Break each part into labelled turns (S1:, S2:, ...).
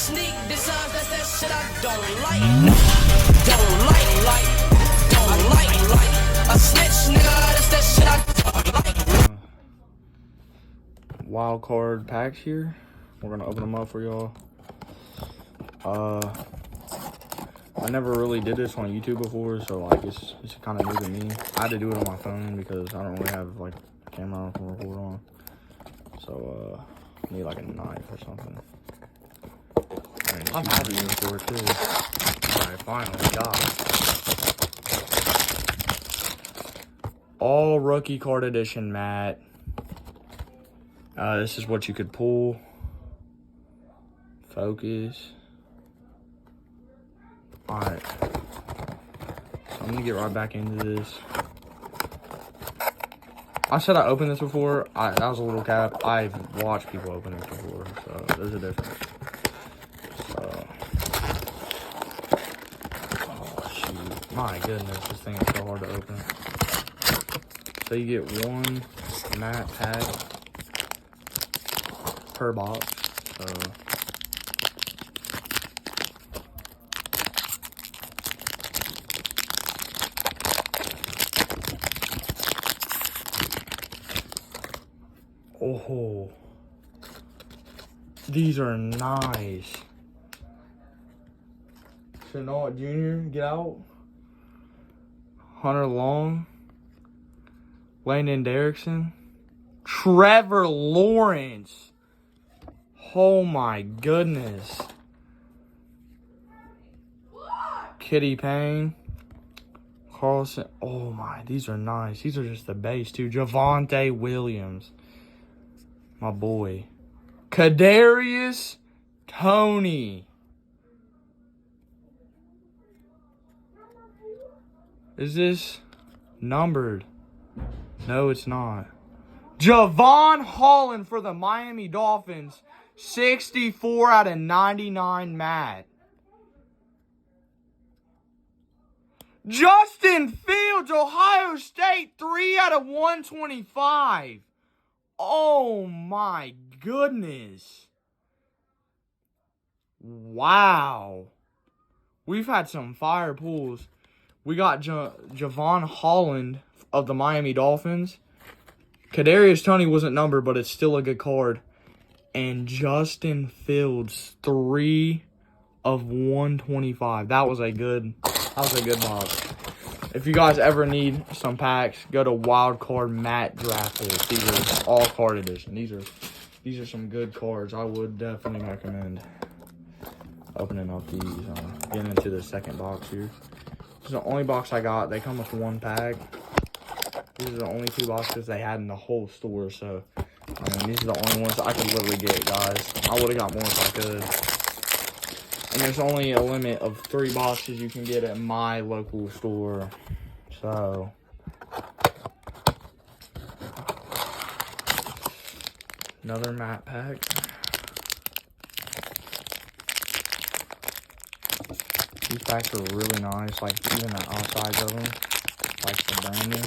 S1: Sneak designs, that's that shit I don't like. Don't like. A snitch, nigga, that's that shit I don't like.
S2: Wild card packs here. We're gonna open them up for y'all. I never really did this on YouTube before, so like it's kind of new to me. I had to do it on my phone because I don't really have like a camera to record on. So I need like a knife or something. I've had these before too. Alright, finally got it. All rookie card edition, Matt. This is what you could pull. Focus. Alright. So I'm gonna get right back into this. I said I opened this before. That was a little cap. I've watched people open it before, so there's a difference. So, oh shoot. My goodness, this thing is so hard to open. So you get one matte pack per box. So oh, these are nice. Chenault Jr., get out. Hunter Long. Landon Derrickson. Trevor Lawrence. Oh my goodness. Kitty Payne. Carlson. Oh my, these are nice. These are just the base too. Javonte Williams. My boy. Kadarius Toney. Is this numbered? No, it's not. Javon Holland for the Miami Dolphins. 64 out of 99 Matt. Justin Fields, Ohio State. 3 out of 125. Oh my goodness. Wow. We've had some fire pulls. We got Javon Holland of the Miami Dolphins. Kadarius Toney wasn't numbered, but it's still a good card. And Justin Fields, 3 of 125. That was a good box. If you guys ever need some packs, go to Wild Card Matt Draft List. These are all card edition. These are some good cards. I would definitely recommend opening up these. Getting into the second box here. This is the only box I got. They come with one pack. These are the only 2 boxes they had in the whole store. So, I mean, these are the only ones I could literally get, guys. I would have got more if I could. And there's only a limit of 3 boxes you can get at my local store. So, another matte pack. These packs are really nice, like even the outsides of them, like the branding.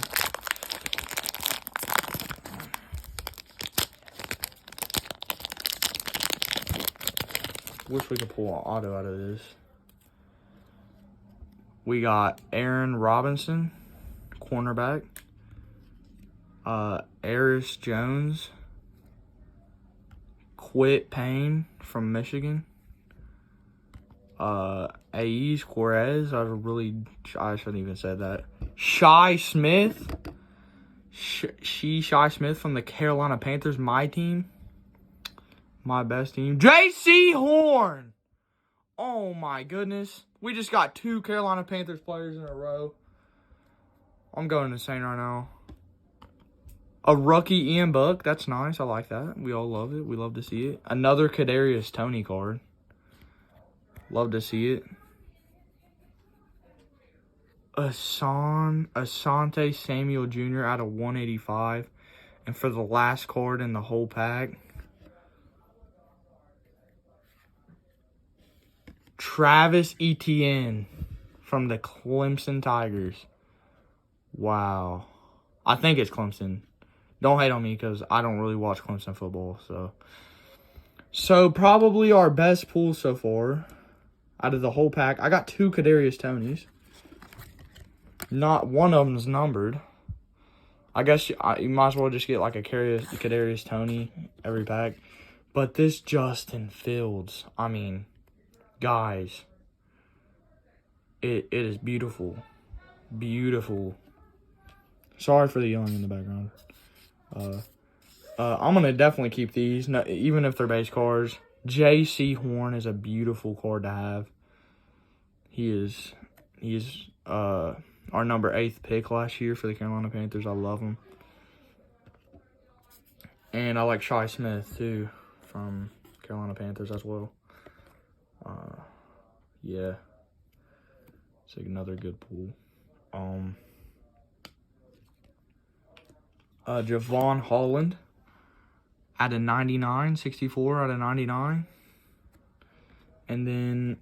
S2: Wish we could pull an auto out of this. We got Aaron Robinson, cornerback. Aris Jones. Quit Payne from Michigan. Aiz Quarez. I shouldn't even say that. Shi Smith. Shi Smith from the Carolina Panthers. My team. My best team. J.C. Horn. Oh my goodness. We just got 2 Carolina Panthers players in a row. I'm going insane right now. A rookie Ian Buck. That's nice. I like that. We all love it. We love to see it. Another Kadarius Toney card. Love to see it. Asante Samuel Jr. out of 185. And for the last card in the whole pack, Travis Etienne from the Clemson Tigers. Wow. I think it's Clemson. Don't hate on me because I don't really watch Clemson football. So probably our best pull so far out of the whole pack. I got 2 Kadarius Tonys. Not one of them's numbered. I guess you might as well just get like a Kadarius Toney every pack. But this Justin Fields, I mean, guys, it is beautiful. Beautiful. Sorry for the yelling in the background. I'm going to definitely keep these, even if they're base cards. J.C. Horn is a beautiful card to have. He is our number 8th pick last year for the Carolina Panthers. I love him. And I like Shi Smith, too, from Carolina Panthers as well. Yeah. It's like another good pool. Jevon Holland out of 99, 64 out of 99. And then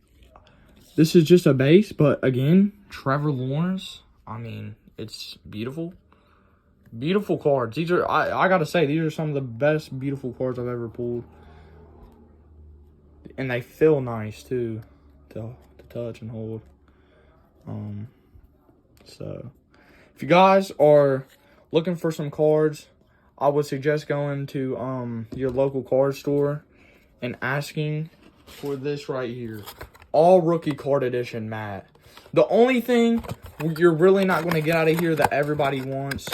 S2: this is just a base, but again, Trevor Lawrence. I mean, it's beautiful. Beautiful cards. These are, I gotta say, these are some of the best beautiful cards I've ever pulled. And they feel nice too to touch and hold. So if you guys are looking for some cards, I would suggest going to your local card store and asking for this right here. All rookie card edition matte. The only thing you're really not going to get out of here that everybody wants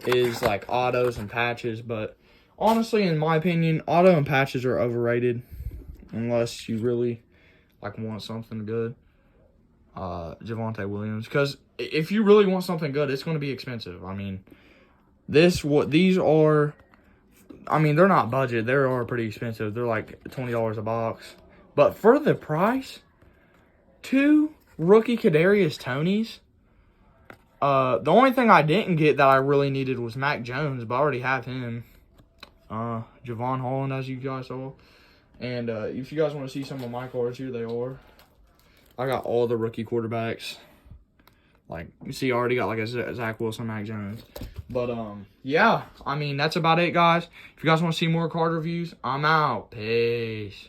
S2: is like autos and patches. But honestly, in my opinion, auto and patches are overrated unless you really like want something good. Javonte Williams, because if you really want something good, it's going to be expensive. I mean, these are, I mean, they're not budget. They are pretty expensive. They're like $20 a box. But for the price, 2 rookie Kadarius Tonys. The only thing I didn't get that I really needed was Mac Jones, but I already have him. Jevon Holland, as you guys saw. And if you guys want to see some of my cards, here they are. I got all the rookie quarterbacks. Like, you see, I already got like a Zach Wilson, Mac Jones. But, yeah, I mean, that's about it, guys. If you guys want to see more card reviews, I'm out. Peace.